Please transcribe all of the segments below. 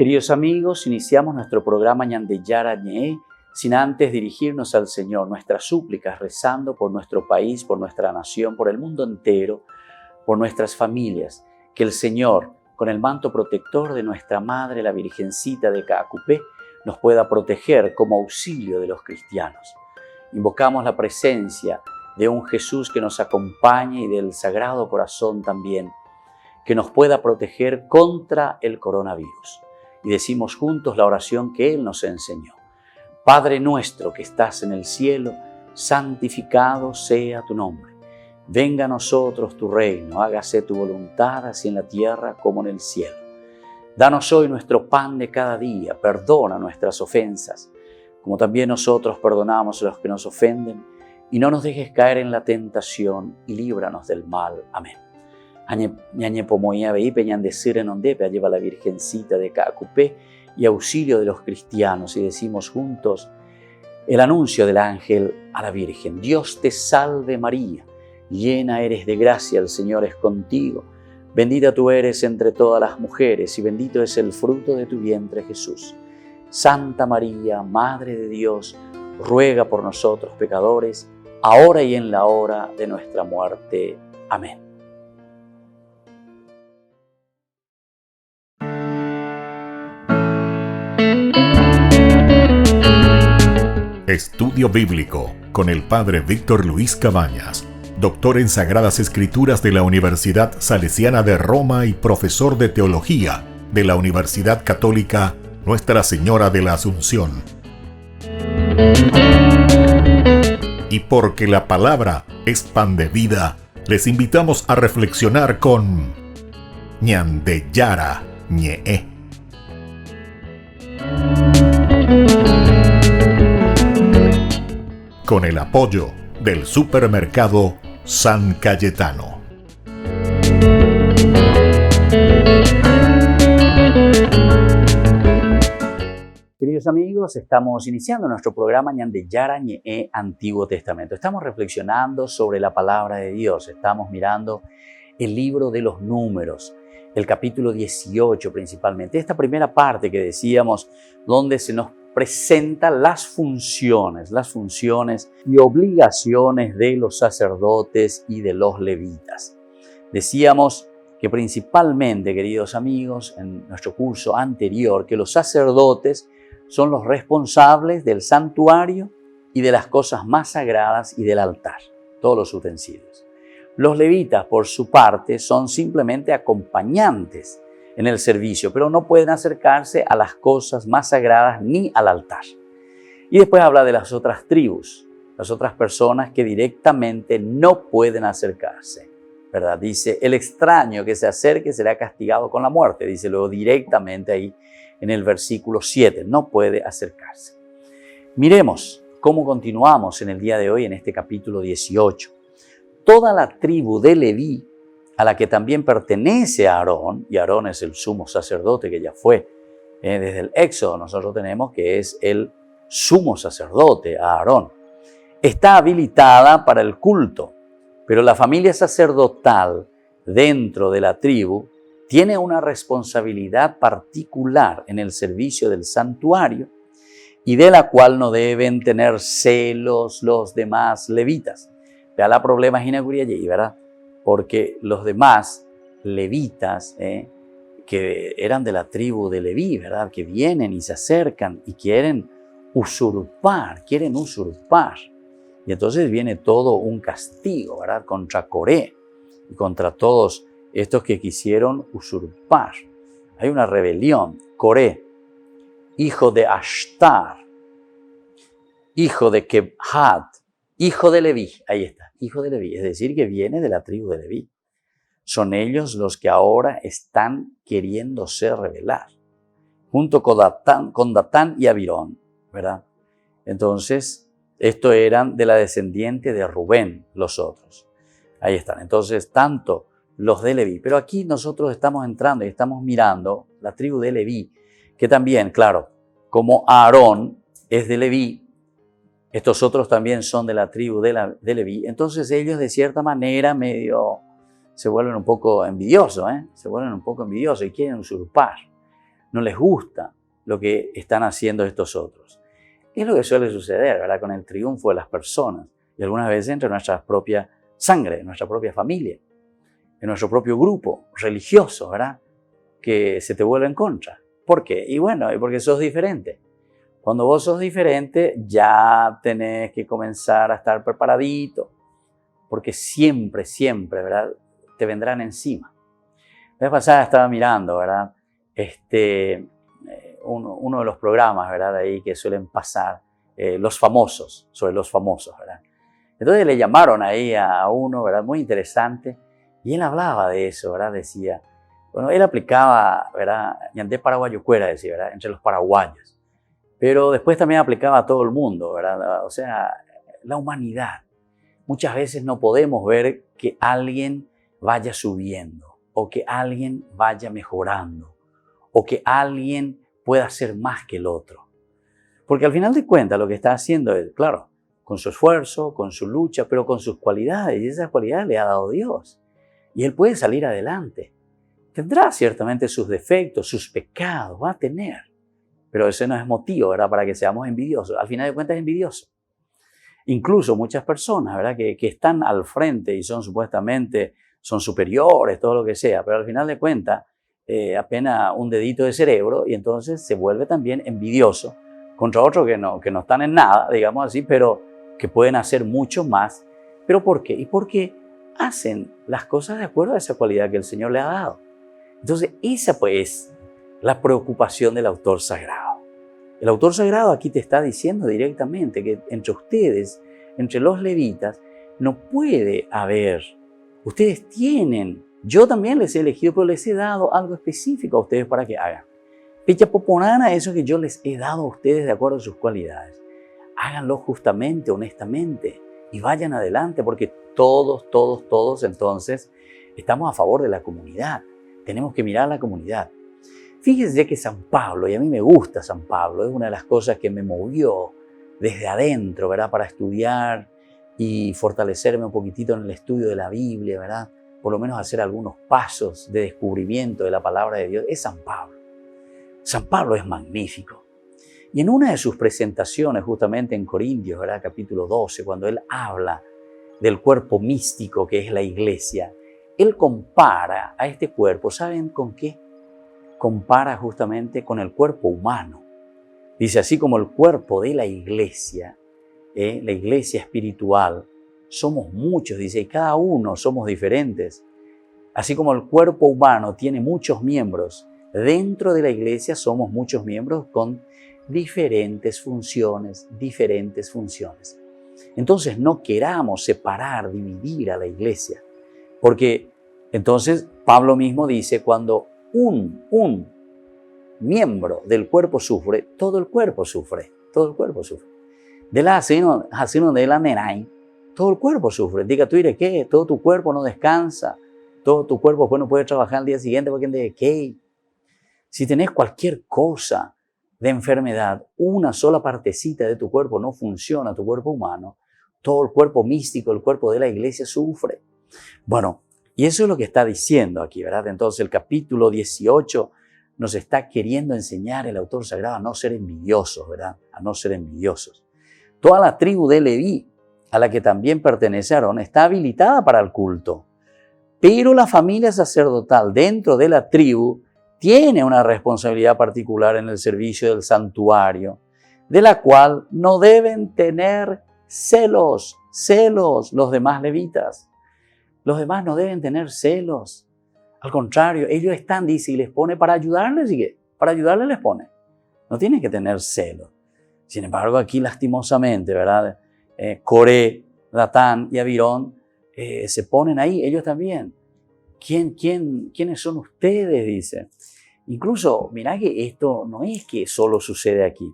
Queridos amigos, iniciamos nuestro programa Ñande Yara Ñe, sin antes dirigirnos al Señor, nuestras súplicas, rezando por nuestro país, por nuestra nación, por el mundo entero, por nuestras familias. Que el Señor, con el manto protector de nuestra Madre, la Virgencita de Caacupé, nos pueda proteger como auxilio de los cristianos. Invocamos la presencia de un Jesús que nos acompañe y del Sagrado Corazón también, que nos pueda proteger contra el coronavirus. Y decimos juntos la oración que Él nos enseñó. Padre nuestro que estás en el cielo, santificado sea tu nombre. Venga a nosotros tu reino, hágase tu voluntad así en la tierra como en el cielo. Danos hoy nuestro pan de cada día, perdona nuestras ofensas, como también nosotros perdonamos a los que nos ofenden, y no nos dejes caer en la tentación y líbranos del mal. Amén. Ñañe pomoía veipe ñandecir en ondepe, lleva la Virgencita de Caacupé y auxilio de los cristianos, y decimos juntos el anuncio del ángel a la Virgen. Dios te salve María, llena eres de gracia, el Señor es contigo. Bendita tú eres entre todas las mujeres y bendito es el fruto de tu vientre Jesús. Santa María, Madre de Dios, ruega por nosotros pecadores, ahora y en la hora de nuestra muerte. Amén. Estudio Bíblico con el Padre Víctor Luis Cabañas, doctor en Sagradas Escrituras de la Universidad Salesiana de Roma y profesor de Teología de la Universidad Católica Nuestra Señora de la Asunción. Y porque la palabra es pan de vida, les invitamos a reflexionar con Ñande Yara Ñe. Con el apoyo del supermercado San Cayetano. Queridos amigos, estamos iniciando nuestro programa Ñande Yara Ñe Antiguo Testamento. Estamos reflexionando sobre la palabra de Dios. Estamos mirando el libro de los Números, el capítulo 18 principalmente. Esta primera parte que decíamos, donde se nos presenta las funciones y obligaciones de los sacerdotes y de los levitas. Decíamos que principalmente, queridos amigos, en nuestro curso anterior, que los sacerdotes son los responsables del santuario y de las cosas más sagradas y del altar, todos los utensilios. Los levitas, por su parte, son simplemente acompañantes en el servicio, pero no pueden acercarse a las cosas más sagradas ni al altar. Y después habla de las otras tribus, las otras personas que directamente no pueden acercarse, ¿verdad? Dice, el extraño que se acerque será castigado con la muerte, dice luego directamente ahí en el versículo 7, no puede acercarse. Miremos cómo continuamos en el día de hoy en este capítulo 18. Toda la tribu de Leví, a la que también pertenece a Aarón, y Aarón es el sumo sacerdote que ya fue desde el Éxodo, nosotros tenemos que es el sumo sacerdote, Aarón, está habilitada para el culto, pero la familia sacerdotal dentro de la tribu tiene una responsabilidad particular en el servicio del santuario y de la cual no deben tener celos los demás levitas. Vea la problema allí, ¿verdad? Porque los demás levitas, que eran de la tribu de Leví, ¿verdad? Que vienen y se acercan y quieren usurpar. Y entonces viene todo un castigo, ¿verdad? Contra Coré y contra todos estos que quisieron usurpar. Hay una rebelión. Coré, hijo de Ashtar, hijo de Kebhat, hijo de Leví, ahí está, hijo de Leví, es decir, que viene de la tribu de Leví. Son ellos los que ahora están queriéndose rebelar, junto con Datán y Abirón, ¿verdad? Entonces, estos eran de la descendiente de Rubén, los otros. Ahí están, entonces, tanto los de Leví, pero aquí nosotros estamos entrando y estamos mirando la tribu de Leví, que también, claro, como Aarón es de Leví, estos otros también son de la tribu de Leví. Entonces ellos de cierta manera se vuelven un poco envidiosos, y quieren usurpar. no les gusta lo que están haciendo estos otros. Es lo que suele suceder, ¿verdad? Con el triunfo de las personas y algunas veces entre nuestra propia sangre, nuestra propia familia, en nuestro propio grupo religioso, ¿verdad? Que se te vuelve en contra. ¿Por qué? Y bueno, porque sos diferente. Cuando vos sos diferente, ya tenés que comenzar a estar preparadito, porque siempre, ¿verdad? Te vendrán encima. La vez pasada estaba mirando, ¿verdad? Uno de los programas, ¿verdad? Ahí que suelen pasar, los famosos, sobre los famosos, ¿verdad? Entonces le llamaron ahí a uno, ¿verdad? Muy interesante, y él hablaba de eso, ¿verdad? Decía, bueno, él aplicaba, ¿verdad? Ñandé paraguayo cuera, decía, ¿verdad? Entre los paraguayos. Pero después también aplicaba a todo el mundo, ¿verdad? O sea, la humanidad. Muchas veces no podemos ver que alguien vaya subiendo, o que alguien vaya mejorando, o que alguien pueda ser más que el otro. Porque al final de cuentas lo que está haciendo es, claro, con su esfuerzo, con su lucha, pero con sus cualidades, y esas cualidades le ha dado Dios. Y él puede salir adelante. Tendrá ciertamente sus defectos, sus pecados, va a tener. Pero ese no es motivo, ¿verdad?, para que seamos envidiosos. Al final de cuentas es envidioso. Incluso muchas personas, ¿verdad?, que están al frente y son supuestamente, son superiores, todo lo que sea, pero al final de cuentas apenas un dedito de cerebro y entonces se vuelve también envidioso contra otros que no están en nada, digamos así, pero que pueden hacer mucho más. ¿Pero por qué? Y porque hacen las cosas de acuerdo a esa cualidad que el Señor le ha dado. Entonces esa pues la preocupación del autor sagrado. El autor sagrado aquí te está diciendo directamente que entre ustedes, entre los levitas, no puede haber. Ustedes tienen, yo también les he elegido, pero les he dado algo específico a ustedes para que hagan. Picha poponana, eso que yo les he dado a ustedes de acuerdo a sus cualidades. Háganlo justamente, honestamente, y vayan adelante, porque todos entonces estamos a favor de la comunidad. Tenemos que mirar a la comunidad. Fíjense que San Pablo, y a mí me gusta San Pablo, es una de las cosas que me movió desde adentro, ¿verdad?, para estudiar y fortalecerme un poquitito en el estudio de la Biblia, ¿verdad?, por lo menos hacer algunos pasos de descubrimiento de la palabra de Dios, es San Pablo. San Pablo es magnífico. Y en una de sus presentaciones, justamente en Corintios, ¿verdad?, capítulo 12, cuando él habla del cuerpo místico que es la iglesia, él compara a este cuerpo, ¿saben con qué? Compara justamente con el cuerpo humano. Dice, así como el cuerpo de la iglesia espiritual, somos muchos, dice, y cada uno somos diferentes. Así como el cuerpo humano tiene muchos miembros, dentro de la iglesia somos muchos miembros con diferentes funciones. Entonces no queramos separar, dividir a la iglesia, porque entonces Pablo mismo dice, cuando un miembro del cuerpo sufre, todo el cuerpo sufre. De la hacino de la nenay, todo el cuerpo sufre. Diga tú, ¿y qué? Todo tu cuerpo no descansa, todo tu cuerpo pues no puede trabajar al día siguiente porque de qué. Si tenés cualquier cosa de enfermedad, una sola partecita de tu cuerpo no funciona, tu cuerpo humano, todo el cuerpo místico, el cuerpo de la iglesia sufre. Bueno, y eso es lo que está diciendo aquí, ¿verdad? Entonces el capítulo 18 nos está queriendo enseñar el autor sagrado a no ser envidiosos, ¿verdad? A no ser envidiosos. Toda la tribu de Leví, a la que también pertenece Aarón, está habilitada para el culto. Pero la familia sacerdotal dentro de la tribu tiene una responsabilidad particular en el servicio del santuario, de la cual no deben tener celos los demás levitas. Los demás no deben tener celos. Al contrario, ellos están, dice, y les pone para ayudarles, ¿y para ayudarles les pone. No tienen que tener celos. Sin embargo, aquí lastimosamente, ¿verdad? Coré, Datán y Abirón se ponen ahí, ellos también. ¿Quiénes son ustedes? Dice. Incluso, mirá que esto no es que solo sucede aquí.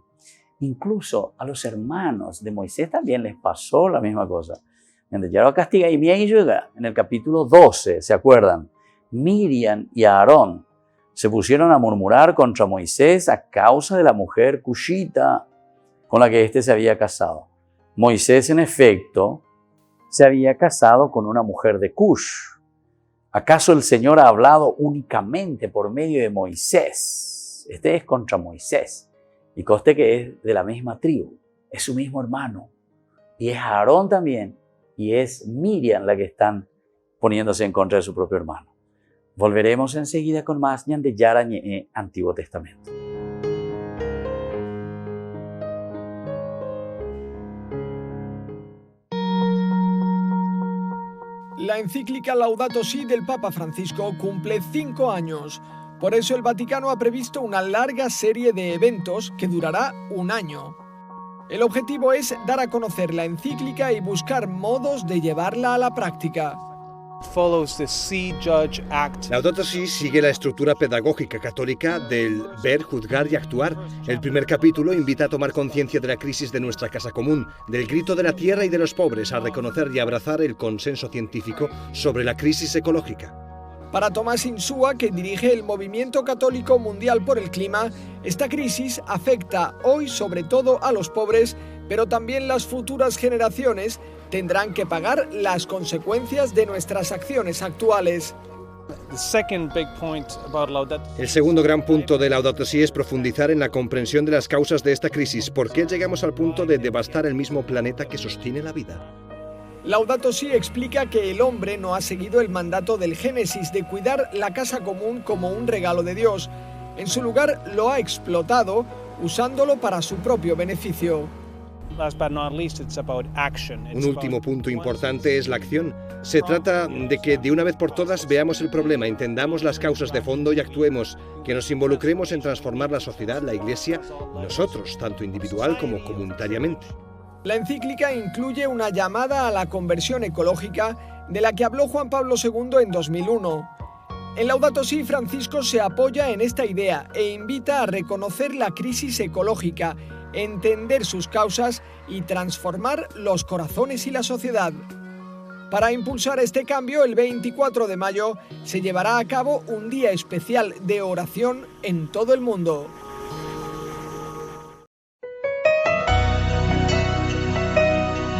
Incluso a los hermanos de Moisés también les pasó la misma cosa. Ya lo castiga y bien llega en el capítulo 12, ¿se acuerdan? Miriam y Aarón se pusieron a murmurar contra Moisés a causa de la mujer cushita con la que éste se había casado. Moisés, en efecto, se había casado con una mujer de Cush. ¿Acaso el Señor ha hablado únicamente por medio de Moisés? Moisés. Este es contra Moisés. Y conste que es de la misma tribu. Es su mismo hermano. Y es Aarón también. Y es Miriam la que están poniéndose en contra de su propio hermano. Volveremos enseguida con más Ñan de Yara Ñe'e Antiguo Testamento. La encíclica Laudato Si del Papa Francisco cumple 5 años. Por eso el Vaticano ha previsto una larga serie de eventos que durará un año. El objetivo es dar a conocer la encíclica y buscar modos de llevarla a la práctica. Laudato Si sigue la estructura pedagógica católica del ver, juzgar y actuar. El primer capítulo invita a tomar conciencia de la crisis de nuestra casa común, del grito de la tierra y de los pobres, a reconocer y abrazar el consenso científico sobre la crisis ecológica. Para Tomás Insúa, que dirige el Movimiento Católico Mundial por el Clima, esta crisis afecta hoy sobre todo a los pobres, pero también las futuras generaciones tendrán que pagar las consecuencias de nuestras acciones actuales. El segundo gran punto de Laudato Si es profundizar en la comprensión de las causas de esta crisis. ¿Por qué llegamos al punto de devastar el mismo planeta que sostiene la vida? Laudato Si explica que el hombre no ha seguido el mandato del Génesis de cuidar la casa común como un regalo de Dios. En su lugar lo ha explotado, usándolo para su propio beneficio. Un último punto importante es la acción. Se trata de que de una vez por todas veamos el problema, entendamos las causas de fondo y actuemos, que nos involucremos en transformar la sociedad, la Iglesia y nosotros, tanto individual como comunitariamente. La encíclica incluye una llamada a la conversión ecológica de la que habló Juan Pablo II en 2001. En Laudato Si, Francisco se apoya en esta idea e invita a reconocer la crisis ecológica, entender sus causas y transformar los corazones y la sociedad. Para impulsar este cambio, el 24 de mayo se llevará a cabo un día especial de oración en todo el mundo.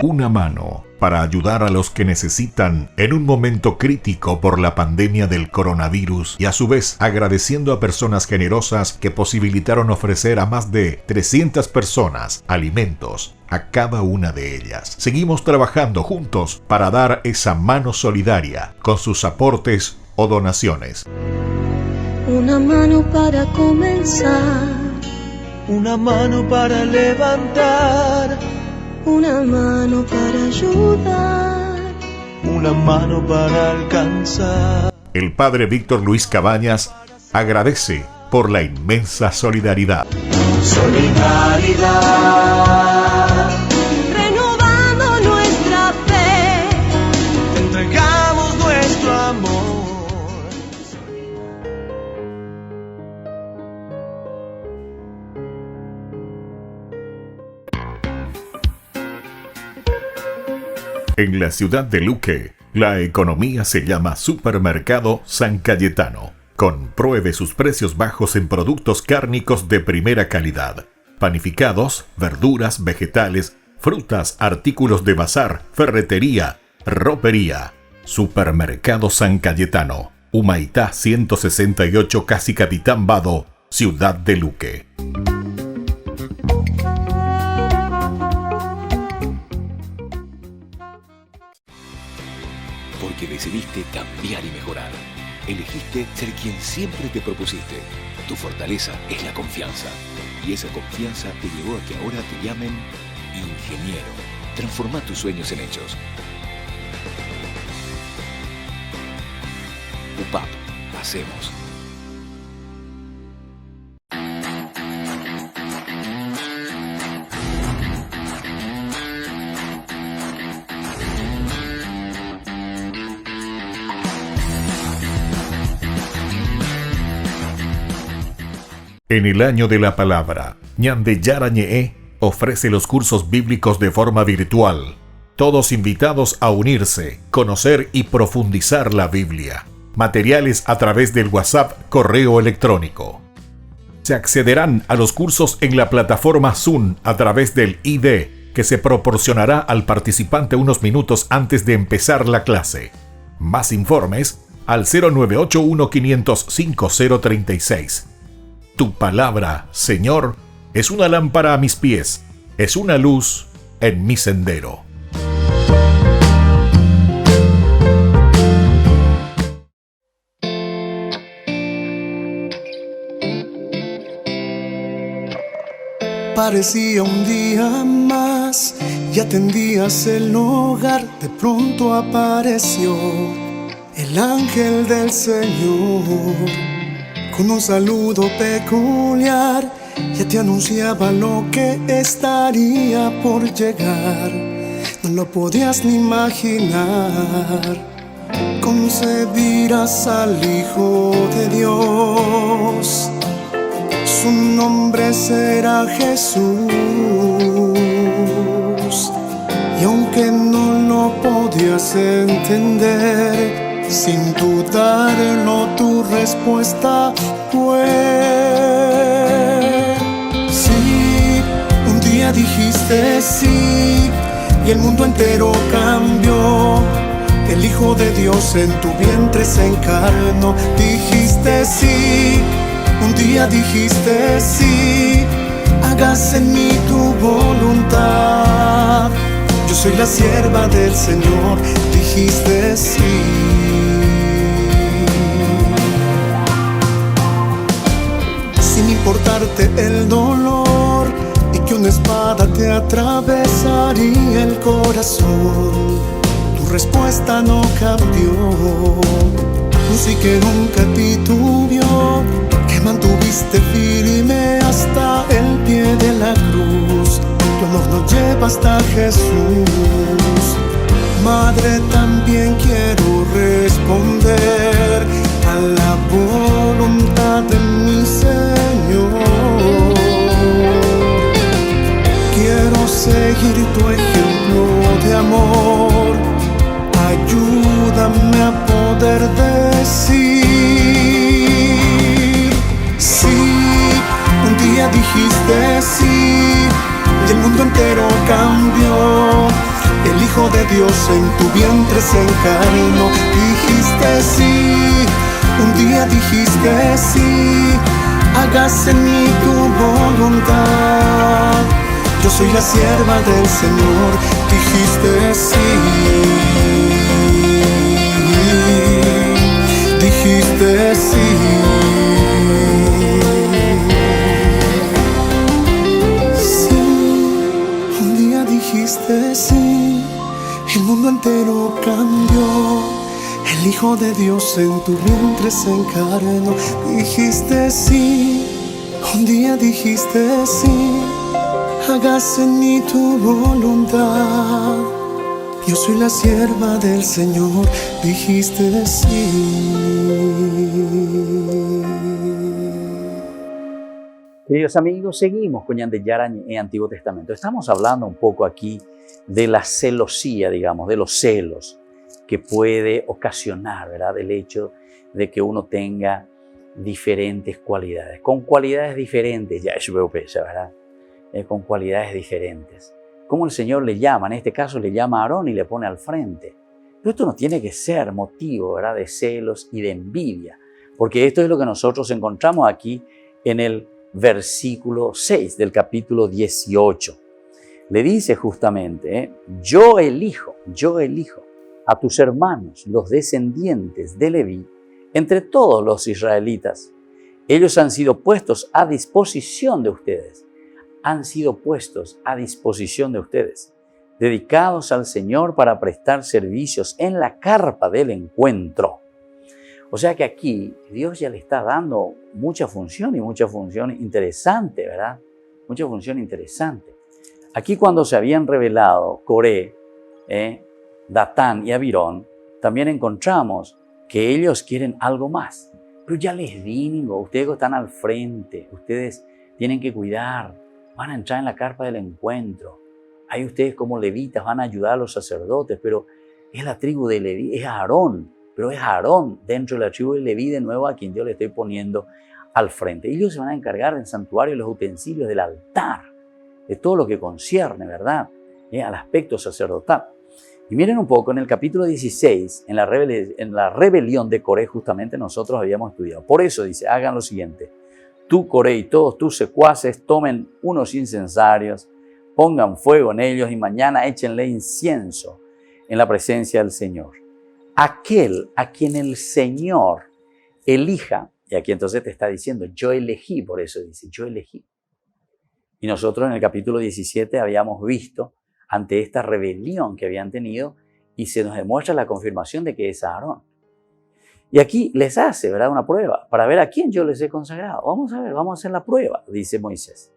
Una mano para ayudar a los que necesitan en un momento crítico por la pandemia del coronavirus y a su vez agradeciendo a personas generosas que posibilitaron ofrecer a más de 300 personas alimentos a cada una de ellas. Seguimos trabajando juntos para dar esa mano solidaria con sus aportes o donaciones. Una mano para comenzar, una mano para levantar, una mano para ayudar, una mano para alcanzar. El padre Víctor Luis Cabañas agradece por la inmensa solidaridad. Solidaridad, renovando nuestra fe, entregamos nuestro amor. En la ciudad de Luque, la economía se llama Supermercado San Cayetano. Compruebe sus precios bajos en productos cárnicos de primera calidad. Panificados, verduras, vegetales, frutas, artículos de bazar, ferretería, ropería. Supermercado San Cayetano, Humaitá 168, Casi Capitán Vado, ciudad de Luque. Porque decidiste cambiar y mejorar. Elegiste ser quien siempre te propusiste. Tu fortaleza es la confianza. Y esa confianza te llevó a que ahora te llamen ingeniero. Transforma tus sueños en hechos. UPAP. Hacemos. En el año de la palabra, Ñan de Yara Ñe'e ofrece los cursos bíblicos de forma virtual. Todos invitados a unirse, conocer y profundizar la Biblia. Materiales a través del WhatsApp, correo electrónico. Se accederán a los cursos en la plataforma Zoom a través del ID, que se proporcionará al participante unos minutos antes de empezar la clase. Más informes al 0981 500 5036. Tu palabra, Señor, es una lámpara a mis pies, es una luz en mi sendero. Parecía un día más y atendías el hogar. De pronto apareció el ángel del Señor con un saludo peculiar. Ya te anunciaba lo que estaría por llegar. No lo podías ni imaginar. Concebirás al Hijo de Dios. Su nombre será Jesús, y aunque no lo podías entender, sin dudarlo tu respuesta fue sí. Un día dijiste sí, y el mundo entero cambió. El Hijo de Dios en tu vientre se encarnó. Dijiste sí. Un día dijiste sí, hágase en mí tu voluntad. Yo soy la sierva del Señor, dijiste sí. Sin importarte el dolor y que una espada te atravesaría el corazón, tu respuesta no cambió. Luz y que nunca titubeó, que mantuviste firme hasta el pie de la cruz. Tu amor nos lleva hasta Jesús. Madre, también quiero responder a la voluntad de mi Señor. Quiero seguir tu ejemplo de amor. Ayúdame a poder decir sí. Un día dijiste sí, y el mundo entero cambió. El Hijo de Dios en tu vientre se encarnó. Dijiste sí. Un día dijiste sí, hágase en mí tu voluntad. Yo soy la sierva del Señor, dijiste sí. Dijiste sí. Sí, un día dijiste sí, el mundo entero cambió. El Hijo de Dios en tu vientre se encarnó. Dijiste sí, un día dijiste sí, hágase en mí tu voluntad. Yo soy la sierva del Señor, dijiste sí. Queridos amigos, seguimos con Ñande Yarañe en Antiguo Testamento. Estamos hablando un poco aquí de la celosía, digamos, de los celos que puede ocasionar, ¿verdad? El hecho de que uno tenga diferentes cualidades, con cualidades diferentes, ya es ¿verdad? Con cualidades diferentes. Como el Señor le llama, en este caso le llama a Aarón y le pone al frente. Pero esto no tiene que ser motivo, ¿verdad?, de celos y de envidia, porque esto es lo que nosotros encontramos aquí en el versículo 6 del capítulo 18. Le dice justamente, yo elijo a tus hermanos, los descendientes de Leví, entre todos los israelitas. Ellos han sido puestos a disposición de ustedes. Han sido puestos a disposición de ustedes, dedicados al Señor para prestar servicios en la carpa del encuentro. O sea que aquí Dios ya le está dando mucha función y mucha función interesante, ¿verdad? Mucha función interesante. Aquí cuando se habían revelado Coré, Datán y Abirón, también encontramos que ellos quieren algo más. Pero ya les digo, ustedes están al frente, ustedes tienen que cuidar. Van a entrar en la carpa del encuentro. Ahí ustedes como levitas van a ayudar a los sacerdotes, pero es la tribu de Leví, es Aarón, pero es Aarón dentro de la tribu de Leví de nuevo a quien yo le estoy poniendo al frente. Ellos se van a encargar del santuario, de los utensilios, del altar, de todo lo que concierne, ¿verdad?, al aspecto sacerdotal. Y miren un poco, en el capítulo 16, en la rebelión de Coré, justamente nosotros habíamos estudiado. Por eso dice, hagan lo siguiente. tú, Coré, y todos tus secuaces tomen unos incensarios, pongan fuego en ellos y mañana échenle incienso en la presencia del Señor. Aquel a quien el Señor elija, y aquí entonces te está diciendo, yo elegí, por eso dice, yo elegí. Y nosotros en el capítulo 17 habíamos visto ante esta rebelión que habían tenido y se nos demuestra la confirmación de que es Aarón. Y aquí les hace, ¿verdad?, una prueba para ver a quién yo les he consagrado. Vamos a ver, vamos a hacer la prueba, dice Moisés.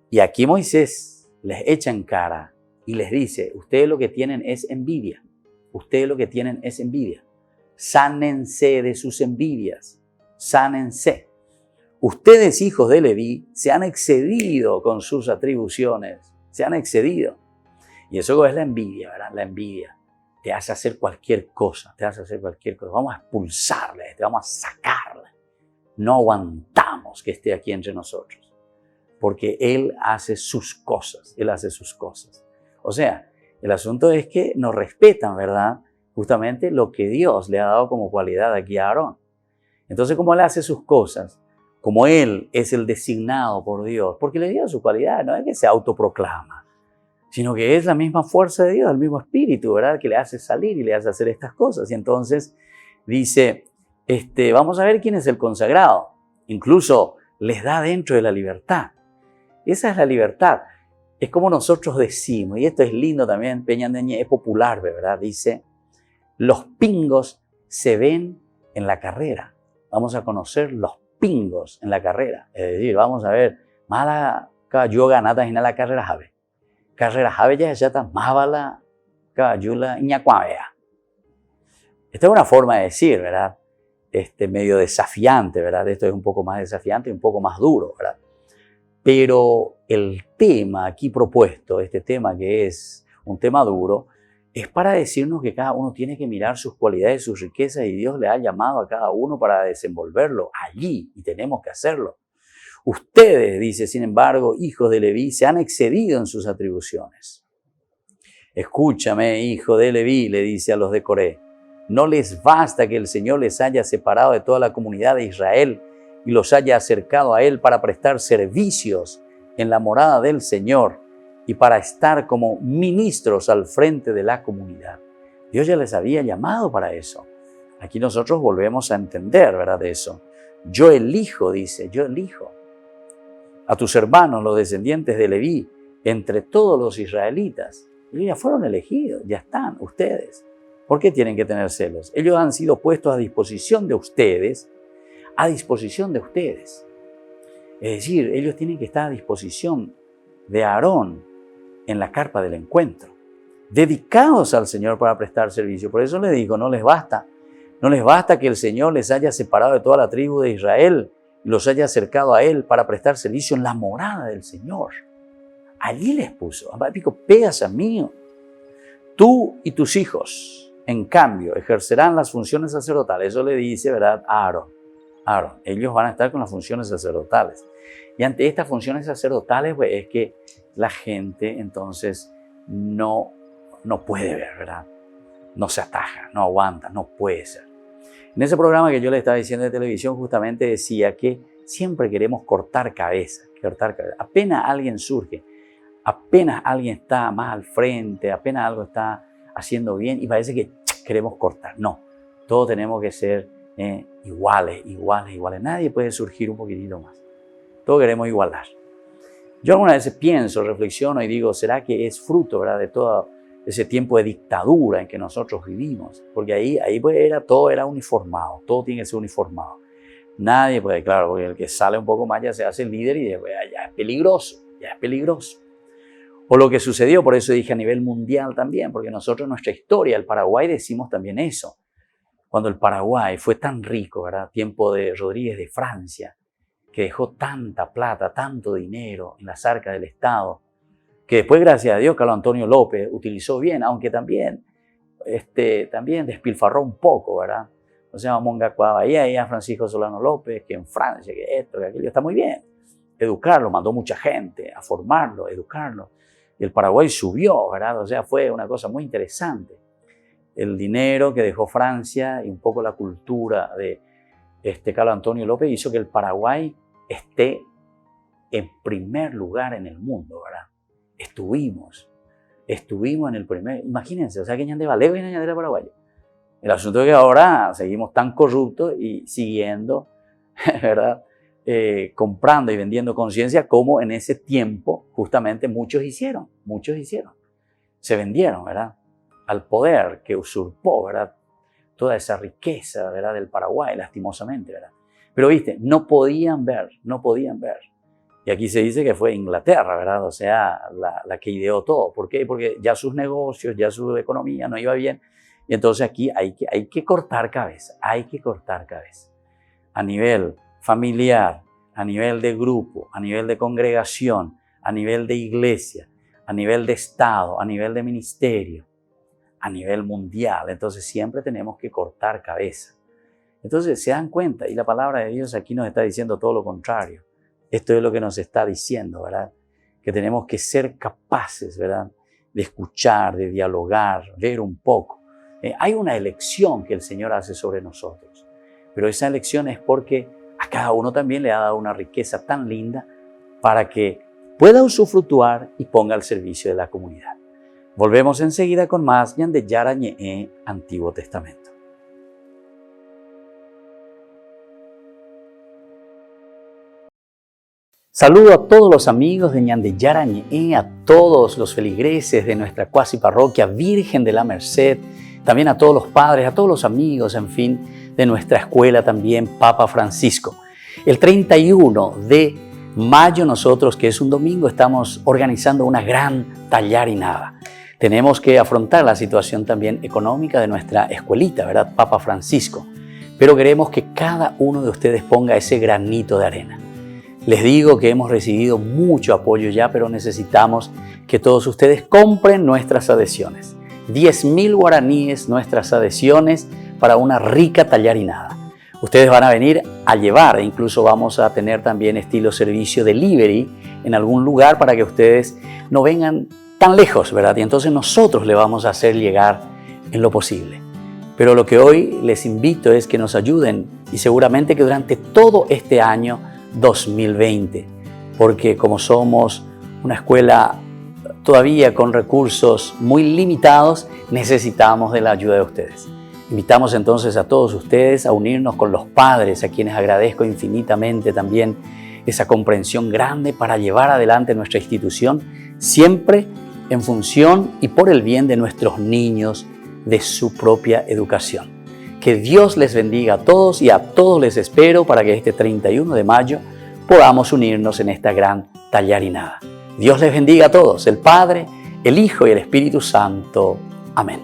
Y aquí Moisés les echa en cara y les dice, ustedes lo que tienen es envidia. Ustedes lo que tienen es envidia. Sánense de sus envidias. Sánense. Ustedes, hijos de Leví, se han excedido con sus atribuciones. Se han excedido. Y eso es la envidia, ¿verdad? La envidia te hace hacer cualquier cosa. Te hace hacer cualquier cosa. Vamos a expulsarle, te vamos a sacarle. No aguantamos que esté aquí entre nosotros. Porque Él hace sus cosas. Él hace sus cosas. O sea, el asunto es que nos respetan, ¿verdad? Justamente lo que Dios le ha dado como cualidad aquí a Aarón. Entonces, como Él hace sus cosas, como Él es el designado por Dios, porque le dio su cualidad, no es que se autoproclama, sino que es la misma fuerza de Dios, el mismo espíritu, ¿verdad?, que le hace salir y le hace hacer estas cosas. Y entonces dice, vamos a ver quién es el consagrado. Incluso les da dentro de la libertad. Esa es la libertad. Es como nosotros decimos, y esto es lindo también, Peñandeñe, es popular, ¿verdad? Dice, los pingos se ven en la carrera. Vamos a conocer los pingos en la carrera. Es decir, vamos a ver, mala yoga nata en la carrera jave. Carrera jave ya está mábala yula ñacuavea. Esta es una forma de decir, ¿verdad? Medio desafiante, ¿verdad? Esto es un poco más desafiante y un poco más duro, ¿verdad? Pero el tema aquí propuesto, este tema que es un tema duro, es para decirnos que cada uno tiene que mirar sus cualidades, sus riquezas, y Dios le ha llamado a cada uno para desenvolverlo allí, y tenemos que hacerlo. Ustedes, dice, sin embargo, hijos de Leví, se han excedido en sus atribuciones. Escúchame, hijo de Leví, le dice a los de Coré, no les basta que el Señor les haya separado de toda la comunidad de Israel y los haya acercado a Él para prestar servicios en la morada del Señor y para estar como ministros al frente de la comunidad. Dios ya les había llamado para eso. Aquí nosotros volvemos a entender, ¿verdad?, de eso. Yo elijo, dice, yo elijo a tus hermanos, los descendientes de Leví, entre todos los israelitas. Ellos ya fueron elegidos, ya están, ustedes. ¿Por qué tienen que tener celos? Ellos han sido puestos a disposición de ustedes, a disposición de ustedes. Es decir, ellos tienen que estar a disposición de Aarón en la carpa del encuentro, dedicados al Señor para prestar servicio. Por eso les digo, no les basta que el Señor les haya separado de toda la tribu de Israel y los haya acercado a Él para prestar servicio en la morada del Señor. Allí les puso, pico, pegas a mí. Tú y tus hijos, en cambio, ejercerán las funciones sacerdotales. Eso le dice, ¿verdad?, a Aarón. Ellos van a estar con las funciones sacerdotales. Y ante estas funciones sacerdotales, pues, es que la gente entonces no puede ver, ¿verdad? No se ataja, no aguanta, no puede ser. En ese programa que yo le estaba diciendo de televisión, justamente decía que siempre queremos cortar cabeza. Apenas alguien surge, apenas alguien está más al frente, apenas algo está haciendo bien y parece que queremos cortar. No, todos tenemos que ser iguales. Nadie puede surgir un poquitito más. Todos queremos igualar. Yo algunas veces pienso, reflexiono y digo, ¿será que es fruto, ¿verdad?, de todo ese tiempo de dictadura en que nosotros vivimos? Porque ahí pues todo era uniformado, todo tiene que ser uniformado. Nadie puede, claro, porque el que sale un poco más ya se hace el líder y después ya es peligroso. O lo que sucedió, por eso dije a nivel mundial también, porque nosotros en nuestra historia, el Paraguay, decimos también eso. Cuando el Paraguay fue tan rico, ¿verdad?, tiempo de Rodríguez de Francia, que dejó tanta plata, tanto dinero en las arcas del Estado, que después, gracias a Dios, Carlos Antonio López utilizó bien, aunque también despilfarró un poco, ¿verdad? O sea, Monga Bahía, Francisco Solano López, que en Francia, que esto, que aquello, está muy bien. Educarlo, mandó mucha gente a formarlo, educarlo. Y el Paraguay subió, ¿verdad? O sea, fue una cosa muy interesante. El dinero que dejó Francia y un poco la cultura de Carlos Antonio López hizo que el Paraguay esté en primer lugar en el mundo, ¿verdad? Estuvimos en el primer, imagínense, o sea que Ñande Valego y Ñande Paraguayo. El asunto es que ahora seguimos tan corruptos y siguiendo, ¿verdad? Comprando y vendiendo conciencia como en ese tiempo justamente muchos hicieron. Se vendieron, ¿verdad? Al poder que usurpó, ¿verdad? Toda esa riqueza, ¿verdad? Del Paraguay, lastimosamente, ¿verdad? Pero viste, no podían ver. Y aquí se dice que fue Inglaterra, ¿verdad? O sea, la que ideó todo. ¿Por qué? Porque ya sus negocios, ya su economía no iba bien. Y entonces aquí hay que cortar cabeza, a nivel familiar, a nivel de grupo, a nivel de congregación, a nivel de iglesia, a nivel de Estado, a nivel de ministerio, a nivel mundial. Entonces siempre tenemos que cortar cabeza. Entonces se dan cuenta, y la palabra de Dios aquí nos está diciendo todo lo contrario. Esto es lo que nos está diciendo, ¿verdad? Que tenemos que ser capaces, ¿verdad? De escuchar, de dialogar, leer un poco. Hay una elección que el Señor hace sobre nosotros, pero esa elección es porque a cada uno también le ha dado una riqueza tan linda para que pueda usufructuar y ponga al servicio de la comunidad. Volvemos enseguida con más Ñande Yara Ñe'e Antiguo Testamento. Saludo a todos los amigos de Ñande Yara Ñe'e, a todos los feligreses de nuestra cuasi parroquia Virgen de la Merced, también a todos los padres, a todos los amigos, en fin, de nuestra escuela también, Papa Francisco. El 31 de mayo nosotros, que es un domingo, estamos organizando una gran tallarinada. Tenemos que afrontar la situación también económica de nuestra escuelita, ¿verdad? Papa Francisco. Pero queremos que cada uno de ustedes ponga ese granito de arena. Les digo que hemos recibido mucho apoyo ya, pero necesitamos que todos ustedes compren nuestras adhesiones. 10.000 guaraníes nuestras adhesiones para una rica tallarinada. Ustedes van a venir a llevar, e incluso vamos a tener también estilo servicio delivery en algún lugar para que ustedes no vengan tan lejos, ¿verdad? Y entonces nosotros le vamos a hacer llegar en lo posible. Pero lo que hoy les invito es que nos ayuden, y seguramente que durante todo este año 2020, porque como somos una escuela todavía con recursos muy limitados, necesitamos de la ayuda de ustedes. Invitamos entonces a todos ustedes a unirnos con los padres, a quienes agradezco infinitamente también esa comprensión grande para llevar adelante nuestra institución, siempre en función y por el bien de nuestros niños, de su propia educación. Que Dios les bendiga a todos y a todos les espero para que este 31 de mayo podamos unirnos en esta gran tallarinada. Dios les bendiga a todos, el Padre, el Hijo y el Espíritu Santo. Amén.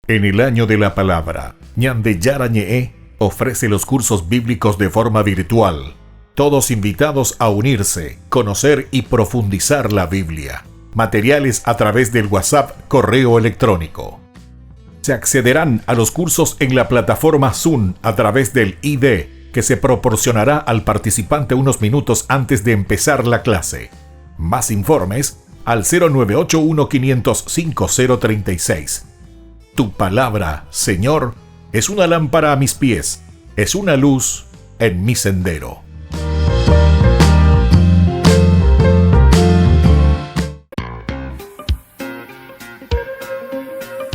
En el año de la palabra, Ñande Yara Ñe'e ofrece los cursos bíblicos de forma virtual. Todos invitados a unirse, conocer y profundizar la Biblia. Materiales a través del WhatsApp, correo electrónico. Se accederán a los cursos en la plataforma Zoom a través del ID, que se proporcionará al participante unos minutos antes de empezar la clase. Más informes al 0981-500-5036. Tu palabra, Señor, es una lámpara a mis pies, es una luz en mi sendero.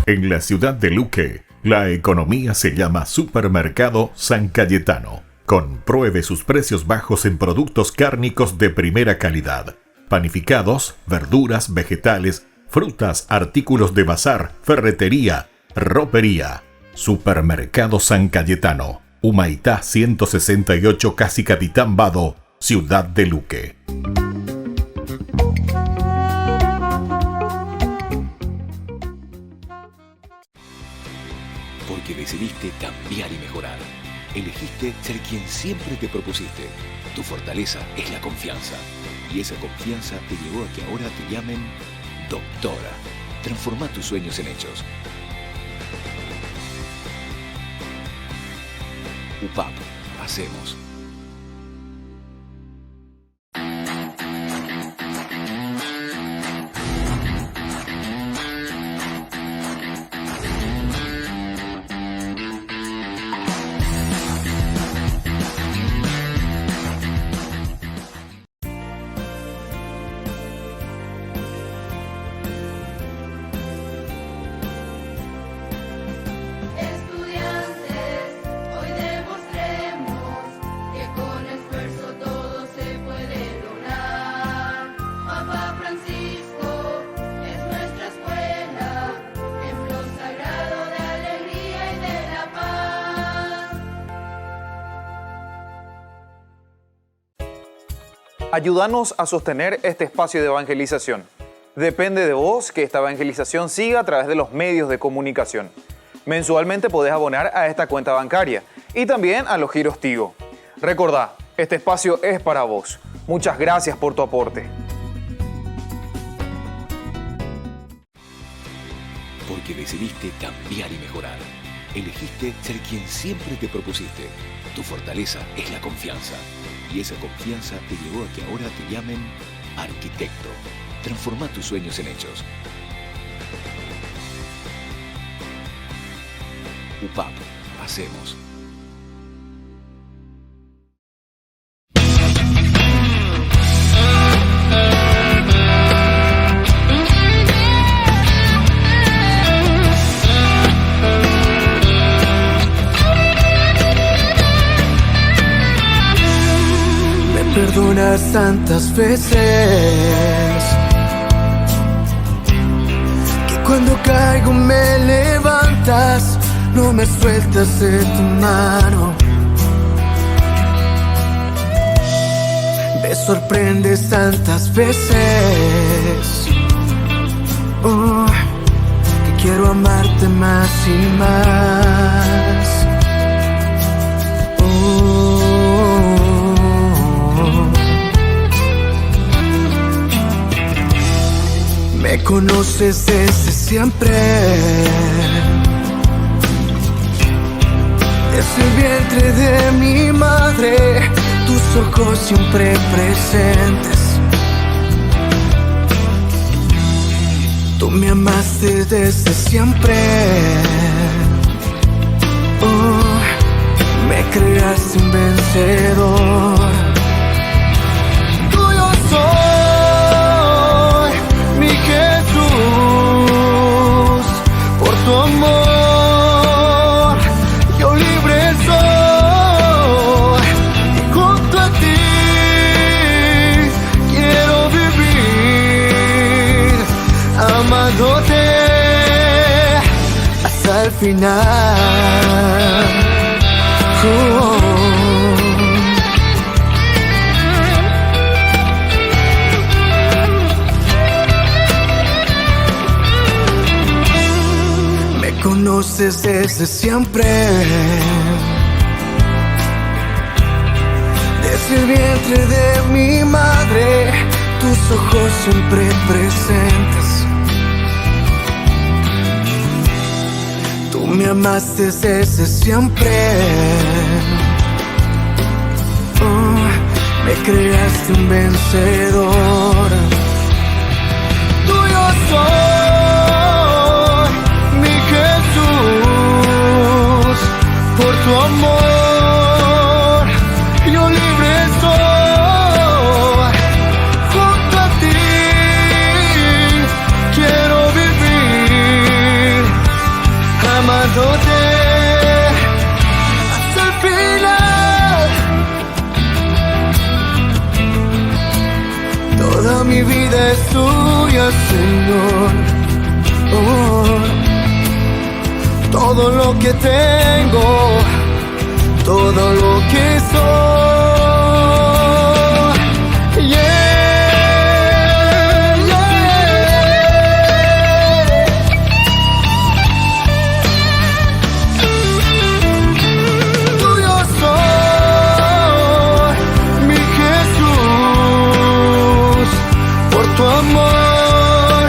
En la ciudad de Luque, la economía se llama Supermercado San Cayetano. Compruebe sus precios bajos en productos cárnicos de primera calidad. Panificados, verduras, vegetales, frutas, artículos de bazar, ferretería, ropería. Supermercado San Cayetano, Humaitá 168, Casi Capitán Vado, ciudad de Luque. Porque decidiste cambiar y mejorar. Elegiste ser quien siempre te propusiste. Tu fortaleza es la confianza. Y esa confianza te llevó a que ahora te llamen doctora. Transforma tus sueños en hechos. UPAP. Hacemos. Ayúdanos a sostener este espacio de evangelización. Depende de vos que esta evangelización siga a través de los medios de comunicación. Mensualmente podés abonar a esta cuenta bancaria y también a los giros Tigo. Recordá, este espacio es para vos. Muchas gracias por tu aporte. Porque decidiste cambiar y mejorar. Elegiste ser quien siempre te propusiste. Tu fortaleza es la confianza. Y esa confianza te llevó a que ahora te llamen arquitecto. Transforma tus sueños en hechos. UPAP. Hacemos. Me perdonas tantas veces que cuando caigo me levantas. No me sueltas de tu mano. Me sorprendes tantas veces que quiero amarte más y más. Me conoces desde siempre. Desde el vientre de mi madre, tus ojos siempre presentes. Tú me amaste desde siempre. Me creaste un vencedor. Tuyo soy, mi Jesús, por tu amor. Amándote hasta el final. Me conoces desde siempre. Desde el vientre de mi madre, tus ojos siempre presentes. Tú me amaste desde siempre. Me creaste un vencedor. Tuyo soy, mi Jesús, por tu amor. Yo libre soy. Junto a ti quiero vivir, amándote hasta el final. Toda mi vida es tuya, Señor. Todo lo que tengo, todo lo que soy. Yeah, yeah. Tuyo soy, mi Jesús, por tu amor.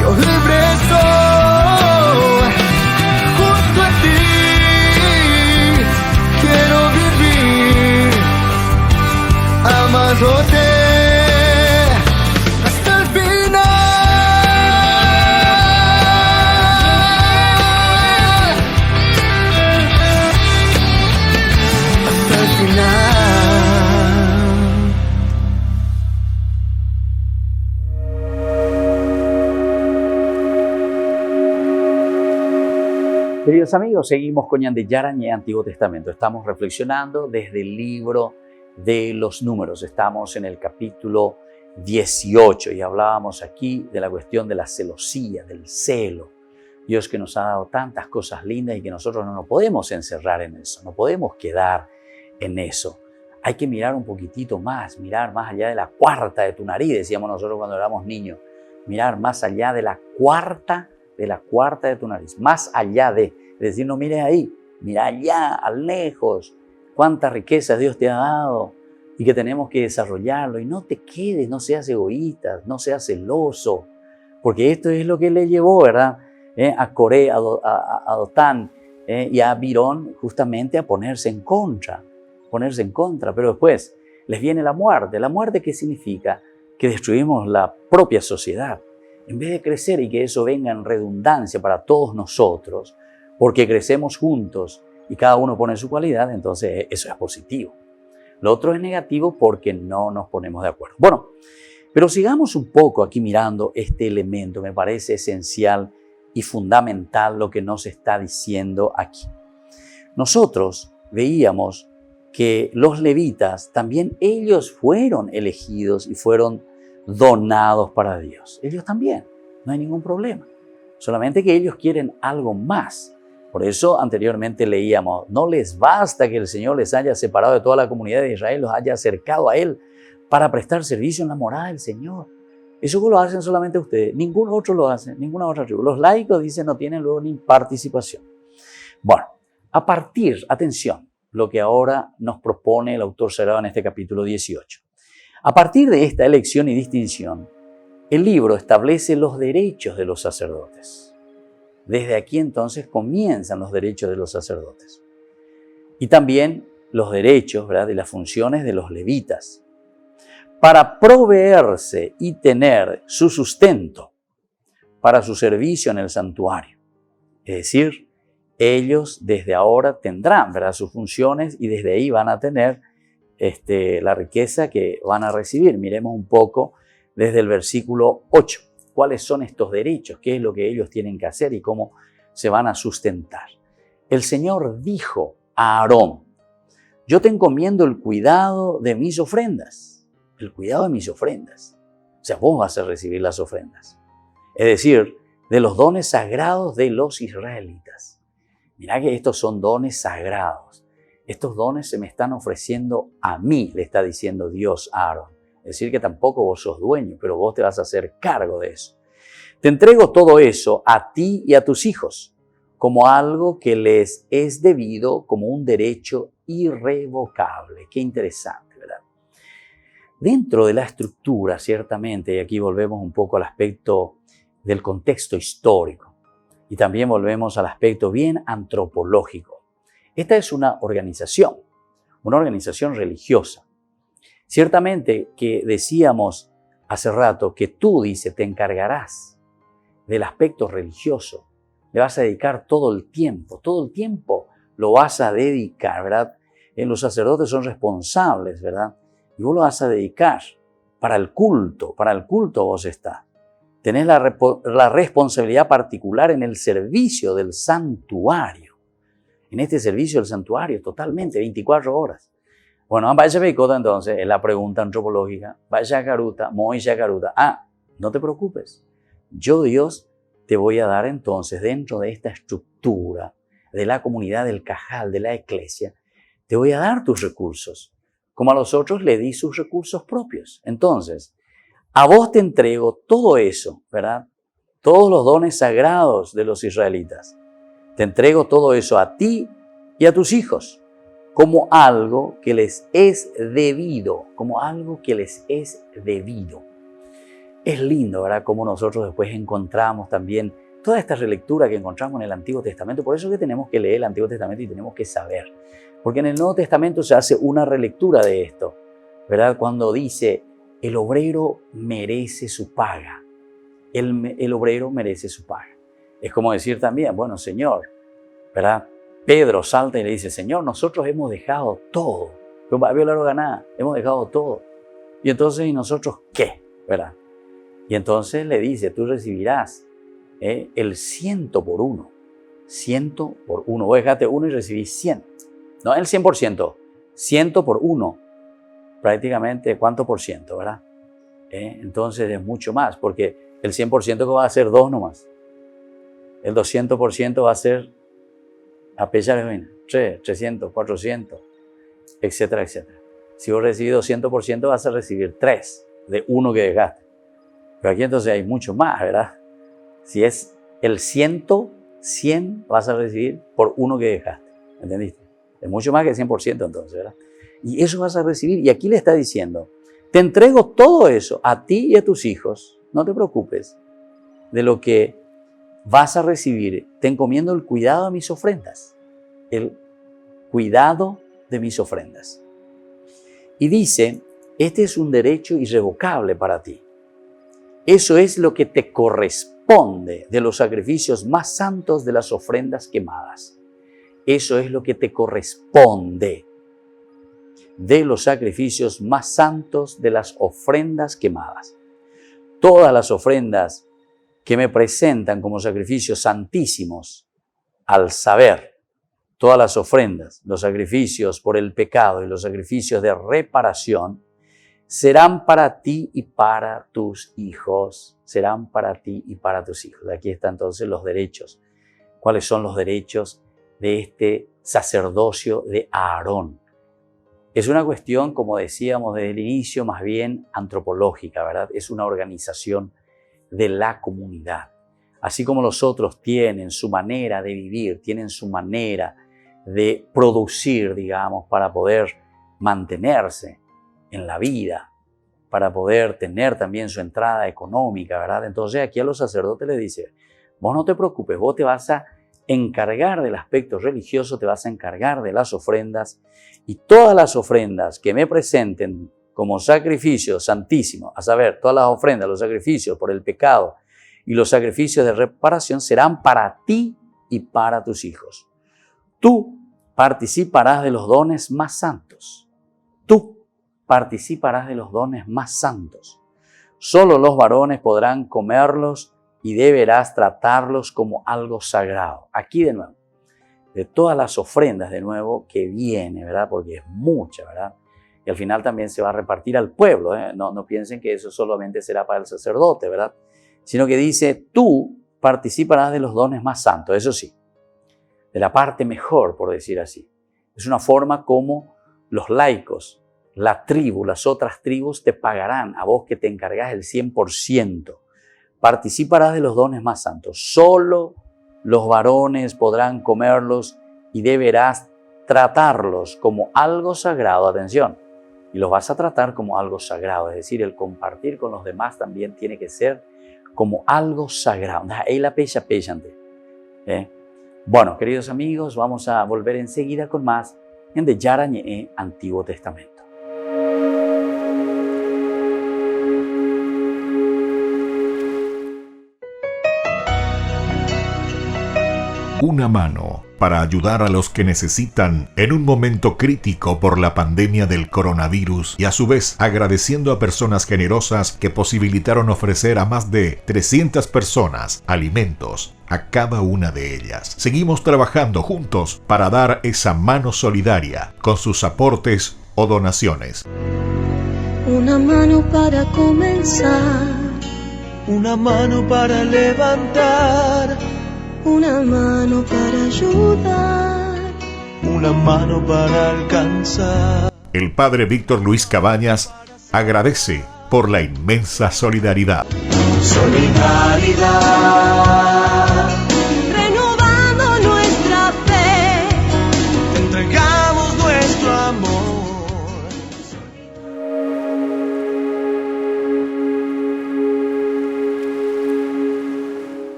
Yo libre soy. Junto a ti quiero vivir, amándote hasta el final. Hasta el final. Queridos amigos, seguimos con Ñande Yarañé, Antiguo Testamento. Estamos reflexionando desde el libro de los Números. Estamos en el capítulo 18 y hablábamos aquí de la cuestión de la celosía, del celo. Dios que nos ha dado tantas cosas lindas y que nosotros no nos podemos encerrar en eso, no podemos quedar en eso. hay que mirar un poquitito más, mirar más allá de la cuarta de tu nariz, decíamos nosotros cuando éramos niños. Mirar más allá de la cuarta de tu nariz, más allá de, es decir, no mires ahí, mira allá, a lejos, cuántas riquezas Dios te ha dado y que tenemos que desarrollarlo. Y no te quedes, no seas egoísta, no seas celoso, porque esto es lo que le llevó, ¿verdad? A Coré, a Dotán y a Abirón justamente a ponerse en contra, pero después les viene la muerte. ¿La muerte qué significa? Que destruimos la propia sociedad. En vez de crecer y que eso venga en redundancia para todos nosotros, porque crecemos juntos y cada uno pone su cualidad, entonces eso es positivo. Lo otro es negativo porque no nos ponemos de acuerdo. Bueno, pero sigamos un poco aquí mirando este elemento. Me parece esencial y fundamental lo que nos está diciendo aquí. Nosotros veíamos que los levitas también ellos fueron elegidos y fueron donados para Dios. Ellos también, no hay ningún problema. Solamente que ellos quieren algo más. Por eso anteriormente leíamos, no les basta que el Señor les haya separado de toda la comunidad de Israel, los haya acercado a Él para prestar servicio en la morada del Señor. Eso lo hacen solamente ustedes, ningún otro lo hace, ninguna otra tribu. Los laicos dicen no tienen luego ni participación. Bueno, atención, lo que ahora nos propone el autor sagrado en este capítulo 18. A partir de esta elección y distinción, el libro establece los derechos de los sacerdotes. Desde aquí entonces comienzan los derechos de los sacerdotes. Y también los derechos, ¿verdad?, y las funciones de los levitas. Para proveerse y tener su sustento para su servicio en el santuario. Es decir, ellos desde ahora tendrán, ¿verdad?, sus funciones y desde ahí van a tener la riqueza que van a recibir. Miremos un poco desde el versículo 8. ¿Cuáles son estos derechos? ¿Qué es lo que ellos tienen que hacer y cómo se van a sustentar? El Señor dijo a Aarón, yo te encomiendo el cuidado de mis ofrendas. El cuidado de mis ofrendas. O sea, vos vas a recibir las ofrendas. Es decir, de los dones sagrados de los israelitas. Mirá que estos son dones sagrados. Estos dones se me están ofreciendo a mí, le está diciendo Dios a Aarón. Es decir, que tampoco vos sos dueño, pero vos te vas a hacer cargo de eso. Te entrego todo eso a ti y a tus hijos como algo que les es debido, como un derecho irrevocable. Qué interesante, ¿verdad? Dentro de la estructura, ciertamente, y aquí volvemos un poco al aspecto del contexto histórico y también volvemos al aspecto bien antropológico. Esta es una organización religiosa. Ciertamente que decíamos hace rato que tú, dice, te encargarás del aspecto religioso. Le vas a dedicar todo el tiempo lo vas a dedicar, ¿verdad? Los sacerdotes son responsables, ¿verdad? Y vos lo vas a dedicar para el culto vos estás. Tenés la responsabilidad particular en el servicio del santuario. En este servicio del santuario, totalmente, 24 horas. Bueno, vaya pecota entonces, es la pregunta antropológica. Vaya caruta, moya caruta. No te preocupes. Yo, Dios, te voy a dar entonces, dentro de esta estructura de la comunidad del Cajal, de la iglesia, te voy a dar tus recursos. Como a los otros le di sus recursos propios. Entonces, a vos te entrego todo eso, ¿verdad? Todos los dones sagrados de los israelitas. Te entrego todo eso a ti y a tus hijos como algo que les es debido, Es lindo, ¿verdad?, cómo nosotros después encontramos también toda esta relectura que encontramos en el Antiguo Testamento. Por eso es que tenemos que leer el Antiguo Testamento y tenemos que saber. Porque en el Nuevo Testamento se hace una relectura de esto, ¿verdad? Cuando dice, el obrero merece su paga. El obrero merece su paga. Es como decir también, bueno, Señor, ¿verdad? Pedro salta y le dice, Señor, nosotros hemos dejado todo. Hemos dejado todo. Y entonces, ¿y nosotros qué? ¿Verdad? Y entonces le dice, tú recibirás el 100 por 1. 100 por 1. Vos dejaste 1 y recibís 100. No el 100%. 100 por 1. Prácticamente, ¿cuánto por ciento? ¿Verdad? Entonces es mucho más, porque el 100% que va a ser 2 nomás. El 200% va a ser a pesar de 300, 400, etcétera, etcétera. Si vos recibís 200%, vas a recibir 3 de 1 que dejaste. Pero aquí entonces hay mucho más, ¿verdad? Si es el 100 vas a recibir por 1 que dejaste. ¿Entendiste? Es mucho más que el 100% entonces, ¿verdad? Y eso vas a recibir. Y aquí le está diciendo, te entrego todo eso a ti y a tus hijos. No te preocupes de lo que vas a recibir. Te encomiendo el cuidado de mis ofrendas. El cuidado de mis ofrendas. Y dice, este es un derecho irrevocable para ti. Eso es lo que te corresponde de los sacrificios más santos de las ofrendas quemadas. Eso es lo que te corresponde de los sacrificios más santos de las ofrendas quemadas. Todas las ofrendas que me presentan como sacrificios santísimos, al saber, todas las ofrendas, los sacrificios por el pecado y los sacrificios de reparación, serán para ti y para tus hijos. Serán para ti y para tus hijos. Aquí están entonces los derechos. ¿Cuáles son los derechos de este sacerdocio de Aarón? Es una cuestión, como decíamos desde el inicio, más bien antropológica, ¿verdad? Es una organización de la comunidad. Así como los otros tienen su manera de vivir, tienen su manera de producir, digamos, para poder mantenerse en la vida, para poder tener también su entrada económica, ¿verdad? Entonces aquí a los sacerdotes les dice, vos no te preocupes, vos te vas a encargar del aspecto religioso, te vas a encargar de las ofrendas, y todas las ofrendas que me presenten como sacrificios santísimos, a saber, todas las ofrendas, los sacrificios por el pecado y los sacrificios de reparación serán para ti y para tus hijos. Tú participarás de los dones más santos. Tú participarás de los dones más santos. Solo los varones podrán comerlos y deberás tratarlos como algo sagrado. Aquí de nuevo, de todas las ofrendas de nuevo que viene, ¿verdad? Porque es mucha, ¿verdad? Y al final también se va a repartir al pueblo, ¿eh? No piensen que eso solamente será para el sacerdote, ¿verdad? Sino que dice, tú participarás de los dones más santos, eso sí, de la parte mejor, por decir así. Es una forma como los laicos, la tribu, las otras tribus te pagarán a vos que te encargás el 100%. Participarás de los dones más santos. Solo los varones podrán comerlos y deberás tratarlos como algo sagrado. Atención, y los vas a tratar como algo sagrado. Es decir, el compartir con los demás también tiene que ser como algo sagrado. Bueno, queridos amigos, vamos a volver enseguida con más en de Yara Ñe'e Antiguo Testamento. Una mano para ayudar a los que necesitan en un momento crítico por la pandemia del coronavirus y a su vez agradeciendo a personas generosas que posibilitaron ofrecer a más de 300 personas alimentos a cada una de ellas. Seguimos trabajando juntos para dar esa mano solidaria con sus aportes o donaciones. Una mano para comenzar, una mano para levantar, una mano para ayudar, una mano para alcanzar. El padre Víctor Luis Cabañas agradece por la inmensa solidaridad. Solidaridad, renovando nuestra fe, te entregamos nuestro amor.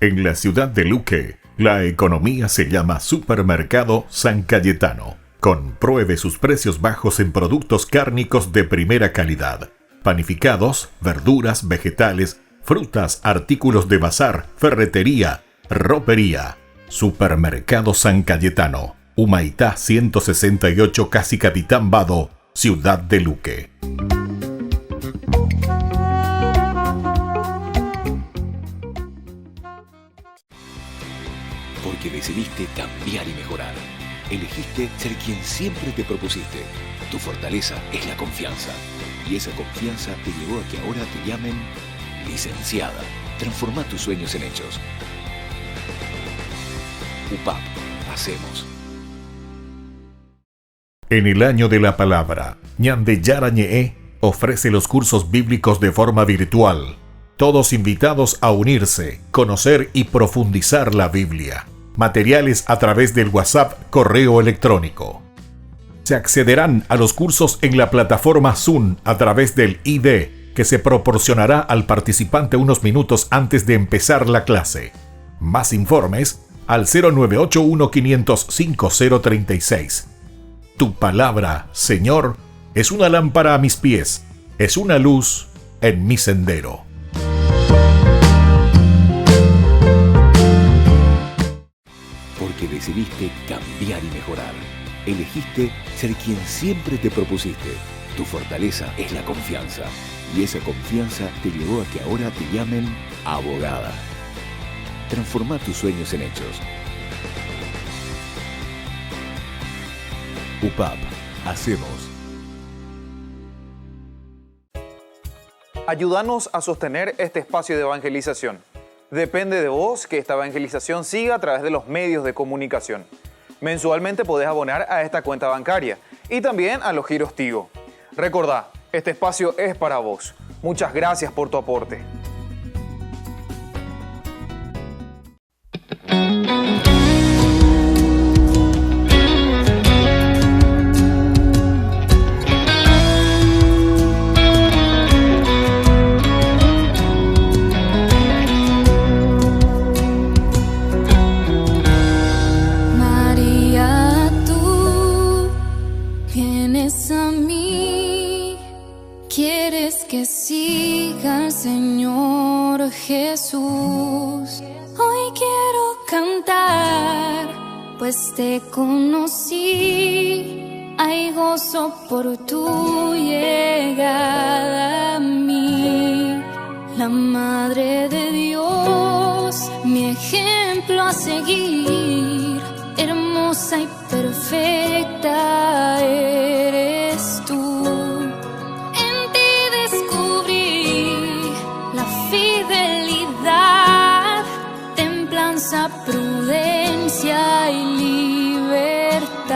En la ciudad de Luque, la economía se llama Supermercado San Cayetano. Compruebe sus precios bajos en productos cárnicos de primera calidad. Panificados, verduras, vegetales, frutas, artículos de bazar, ferretería, ropería. Supermercado San Cayetano. Humaitá 168, Casi Capitán Vado, ciudad de Luque. Porque decidiste cambiar y mejorar. Elegiste ser quien siempre te propusiste. Tu fortaleza es la confianza. Y esa confianza te llevó a que ahora te llamen licenciada. Transforma tus sueños en hechos. UPAP. Hacemos. En el año de la palabra, Ñande Yarañe ofrece los cursos bíblicos de forma virtual. Todos invitados a unirse, conocer y profundizar la Biblia. Materiales a través del WhatsApp, correo electrónico. Se accederán a los cursos en la plataforma Zoom a través del ID, que se proporcionará al participante unos minutos antes de empezar la clase. Más informes al 0981-500-5036. Tu palabra, Señor, es una lámpara a mis pies, es una luz en mi sendero. Porque decidiste cambiar y mejorar. Elegiste ser quien siempre te propusiste. Tu fortaleza es la confianza. Y esa confianza te llevó a que ahora te llamen abogada. Transforma tus sueños en hechos. UPAP. Hacemos. Ayúdanos a sostener este espacio de evangelización. Depende de vos que esta evangelización siga a través de los medios de comunicación. Mensualmente podés abonar a esta cuenta bancaria y también a los giros Tigo. Recordá, este espacio es para vos. Muchas gracias por tu aporte. Que siga al Señor Jesús. Hoy quiero cantar, pues te conocí. Hay gozo por tu llegada a mí. La Madre de Dios, mi ejemplo a seguir. Hermosa y perfecta eres tú. Prudencia y libertad.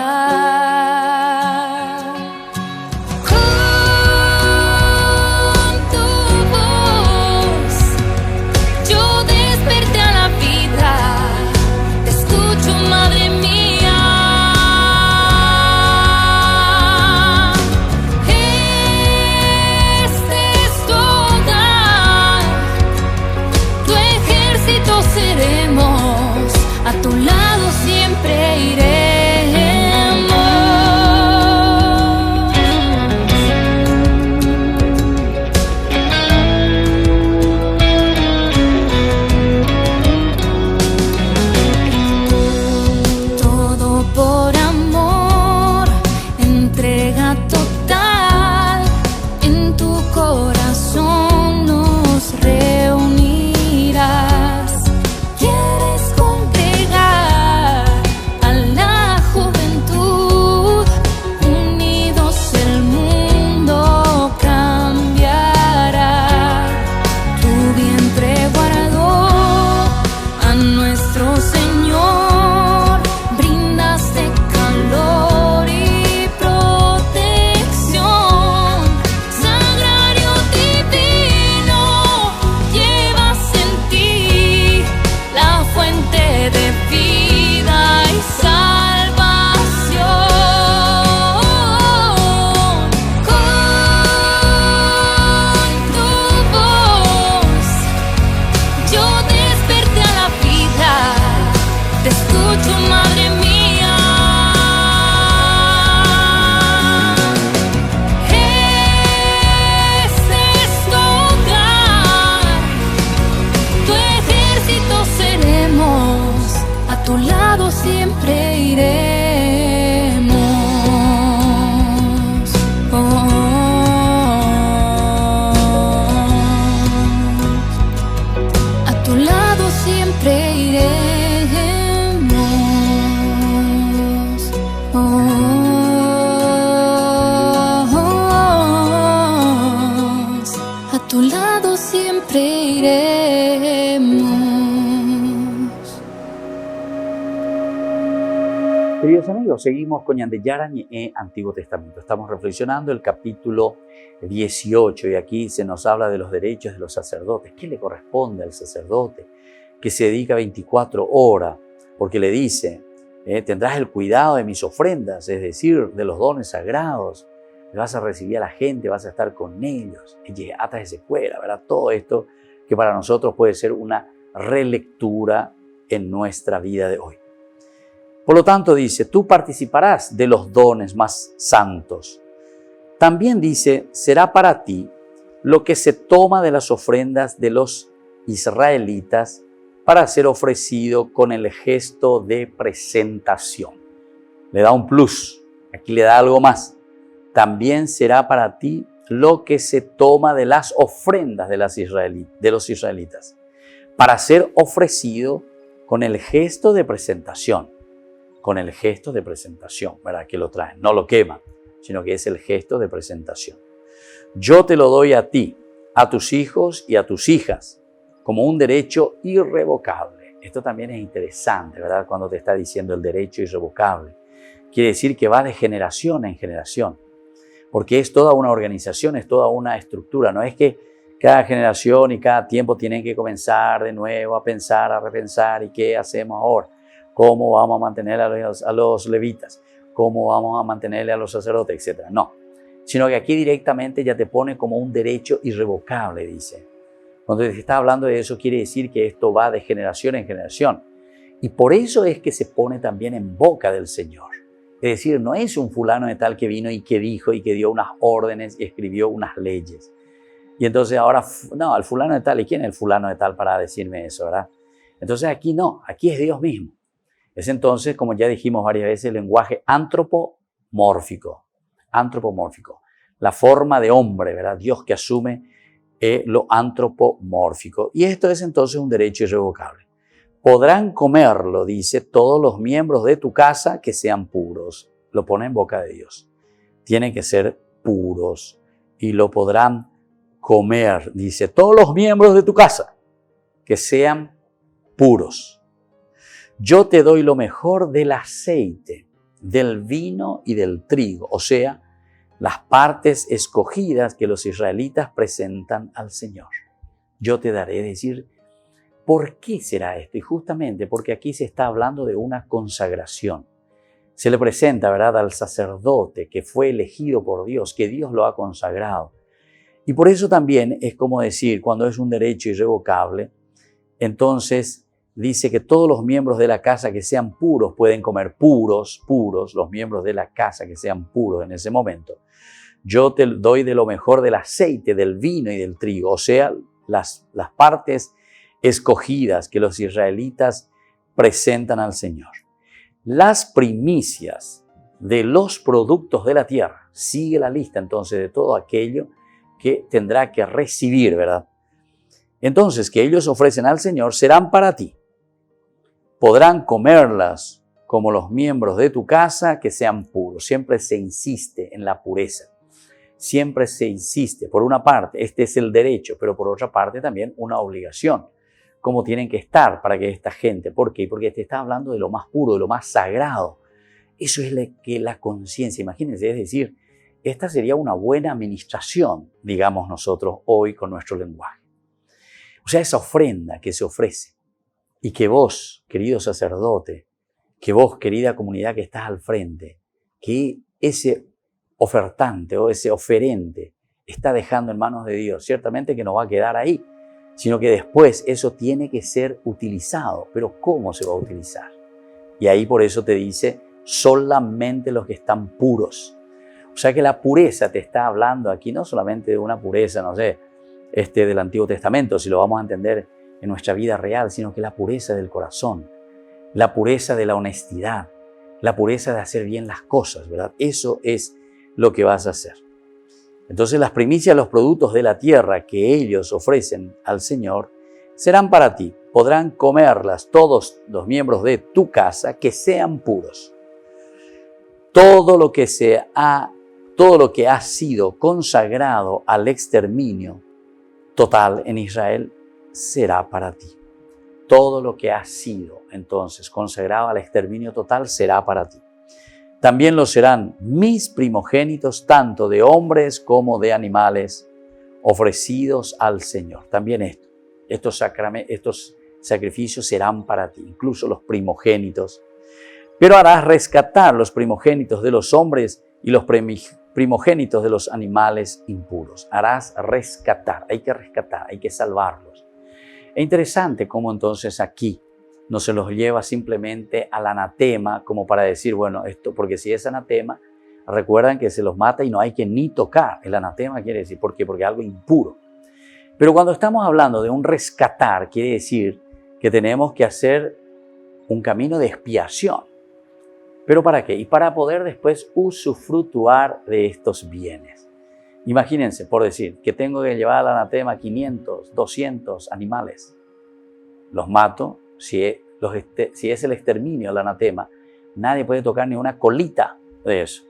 Con tu voz yo desperté a la vida. Te escucho, madre mía. Este es tu hogar, tu ejército seremos. A tu lado siempre iremos. Todo por amor, entrega total. En tu corazón nos reunirás. Queridos amigos, seguimos con Ñande Yarañe Antiguo Testamento. Estamos reflexionando el capítulo 18 y aquí se nos habla de los derechos de los sacerdotes. ¿Qué le corresponde al sacerdote que se dedica 24 horas? Porque le dice, tendrás el cuidado de mis ofrendas, es decir, de los dones sagrados. Le vas a recibir a la gente, vas a estar con ellos. Atas de secuela, ¿verdad? Todo esto que para nosotros puede ser una relectura en nuestra vida de hoy. Por lo tanto, dice, tú participarás de los dones más santos. También dice, será para ti lo que se toma de las ofrendas de los israelitas para ser ofrecido con el gesto de presentación. Le da un plus, aquí le da algo más. También será para ti lo que se toma de las ofrendas de los israelitas para ser ofrecido con el gesto de presentación. Con el gesto de presentación, ¿verdad? Que lo traen, no lo queman, sino que es el gesto de presentación. Yo te lo doy a ti, a tus hijos y a tus hijas, como un derecho irrevocable. Esto también es interesante, ¿verdad? Cuando te está diciendo el derecho irrevocable. Quiere decir que va de generación en generación, porque es toda una organización, es toda una estructura. No es que cada generación y cada tiempo tienen que comenzar de nuevo a pensar, a repensar, ¿y qué hacemos ahora? ¿Cómo vamos a mantener a los levitas? ¿Cómo vamos a mantenerle a los sacerdotes? Etcétera. No, sino que aquí directamente ya te pone como un derecho irrevocable, dice. Cuando te está hablando de eso, quiere decir que esto va de generación en generación. Y por eso es que se pone también en boca del Señor. Es decir, no es un fulano de tal que vino y que dijo y que dio unas órdenes y escribió unas leyes. Y entonces ahora, no, al fulano de tal, ¿y quién es el fulano de tal para decirme eso, verdad? Entonces aquí no, aquí es Dios mismo. Es entonces, como ya dijimos varias veces, el lenguaje antropomórfico. Antropomórfico. La forma de hombre, ¿verdad? Dios que asume lo antropomórfico. Y esto es entonces un derecho irrevocable. Podrán comerlo, dice, todos los miembros de tu casa que sean puros. Lo pone en boca de Dios. Tienen que ser puros y lo podrán comer, dice, todos los miembros de tu casa que sean puros. Yo te doy lo mejor del aceite, del vino y del trigo, o sea, las partes escogidas que los israelitas presentan al Señor. Yo te daré, es decir, ¿por qué será esto? Y justamente porque aquí se está hablando de una consagración. Se le presenta, ¿verdad?, al sacerdote que fue elegido por Dios, que Dios lo ha consagrado. Y por eso también es como decir, cuando es un derecho irrevocable, entonces dice que todos los miembros de la casa que sean puros pueden comer puros, los miembros de la casa que sean puros en ese momento. Yo te doy de lo mejor del aceite, del vino y del trigo, o sea, las partes escogidas que los israelitas presentan al Señor. Las primicias de los productos de la tierra. Sigue la lista entonces de todo aquello que tendrá que recibir, ¿verdad? Entonces, que ellos ofrecen al Señor serán para ti. Podrán comerlas como los miembros de tu casa que sean puros. Siempre se insiste en la pureza. Siempre se insiste. Por una parte, este es el derecho, pero por otra parte también una obligación. Cómo tienen que estar para que esta gente. ¿Por qué? Porque te está hablando de lo más puro, de lo más sagrado. Eso es la conciencia. Imagínense, es decir, esta sería una buena administración, digamos nosotros hoy con nuestro lenguaje. O sea, esa ofrenda que se ofrece. Y que vos, querido sacerdote, que vos, querida comunidad que estás al frente, que ese ofertante o ese oferente está dejando en manos de Dios, ciertamente que no va a quedar ahí, sino que después eso tiene que ser utilizado. Pero ¿cómo se va a utilizar? Y ahí por eso te dice, solamente los que están puros. O sea que la pureza te está hablando aquí no solamente de una pureza, no sé, del Antiguo Testamento, si lo vamos a entender en nuestra vida real, sino que la pureza del corazón, la pureza de la honestidad, la pureza de hacer bien las cosas, ¿verdad? Eso es lo que vas a hacer. Entonces las primicias, los productos de la tierra que ellos ofrecen al Señor, serán para ti. Podrán comerlas todos los miembros de tu casa que sean puros. Todo lo que ha sido consagrado al exterminio total en Israel será para ti. Todo lo que ha sido entonces consagrado al exterminio total será para ti. También lo serán mis primogénitos, tanto de hombres como de animales, ofrecidos al Señor. También estos sacrificios serán para ti, incluso los primogénitos. Pero harás rescatar los primogénitos de los hombres y los primogénitos de los animales impuros. Harás rescatar, hay que salvarlos. Es interesante cómo entonces aquí no se los lleva simplemente al anatema como para decir, bueno, esto, porque si es anatema, recuerdan que se los mata y no hay que ni tocar. El anatema quiere decir, ¿por qué? Porque es algo impuro. Pero cuando estamos hablando de un rescatar, quiere decir que tenemos que hacer un camino de expiación. ¿Pero para qué? Y para poder después usufructuar de estos bienes. Imagínense, por decir, que tengo que llevar al anatema 500, 200 animales. Los mato. Si es el exterminio del anatema, nadie puede tocar ni una colita de eso.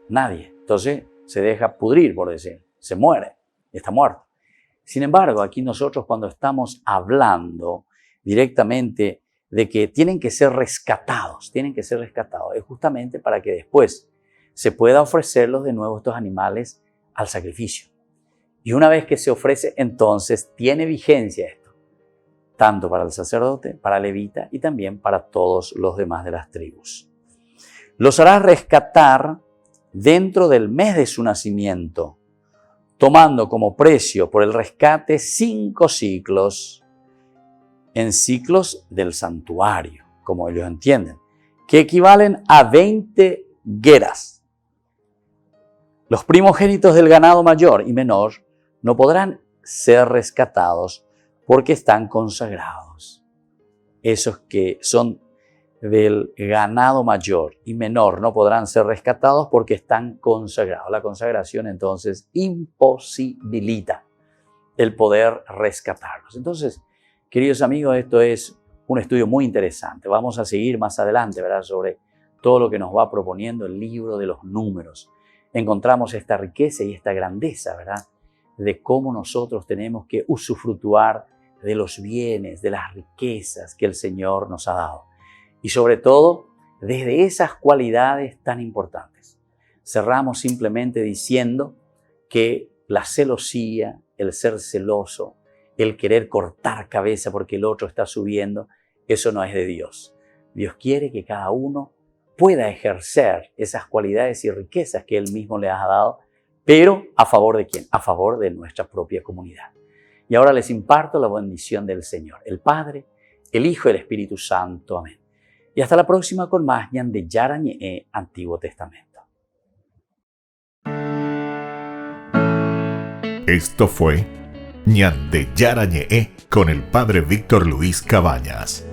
Nadie. Entonces se deja pudrir, por decir. Se muere. Está muerto. Sin embargo, aquí nosotros cuando estamos hablando directamente de que tienen que ser rescatados, es justamente para que después se pueda ofrecerlos de nuevo estos animales al sacrificio. Y una vez que se ofrece, entonces tiene vigencia esto, tanto para el sacerdote, para el levita y también para todos los demás de las tribus. Los harás rescatar dentro del mes de su nacimiento, tomando como precio por el rescate 5 ciclos, en ciclos del santuario, como ellos entienden, que equivalen a 20 gueras. Los primogénitos del ganado mayor y menor no podrán ser rescatados porque están consagrados. Esos que son del ganado mayor y menor no podrán ser rescatados porque están consagrados. La consagración entonces imposibilita el poder rescatarlos. Entonces, queridos amigos, esto es un estudio muy interesante. Vamos a seguir más adelante, ¿verdad?, sobre todo lo que nos va proponiendo el libro de los números. Encontramos esta riqueza y esta grandeza, ¿verdad?, de cómo nosotros tenemos que usufructuar de los bienes, de las riquezas que el Señor nos ha dado. Y sobre todo, desde esas cualidades tan importantes. Cerramos simplemente diciendo que la celosía, el ser celoso, el querer cortar cabeza porque el otro está subiendo, eso no es de Dios. Dios quiere que cada uno pueda ejercer esas cualidades y riquezas que Él mismo le ha dado, pero ¿a favor de quién? A favor de nuestra propia comunidad. Y ahora les imparto la bendición del Señor, el Padre, el Hijo y el Espíritu Santo. Amén. Y hasta la próxima con más Ñan de Yara Ñe Antiguo Testamento. Esto fue Ñan de Yara Ñe con el Padre Víctor Luis Cabañas.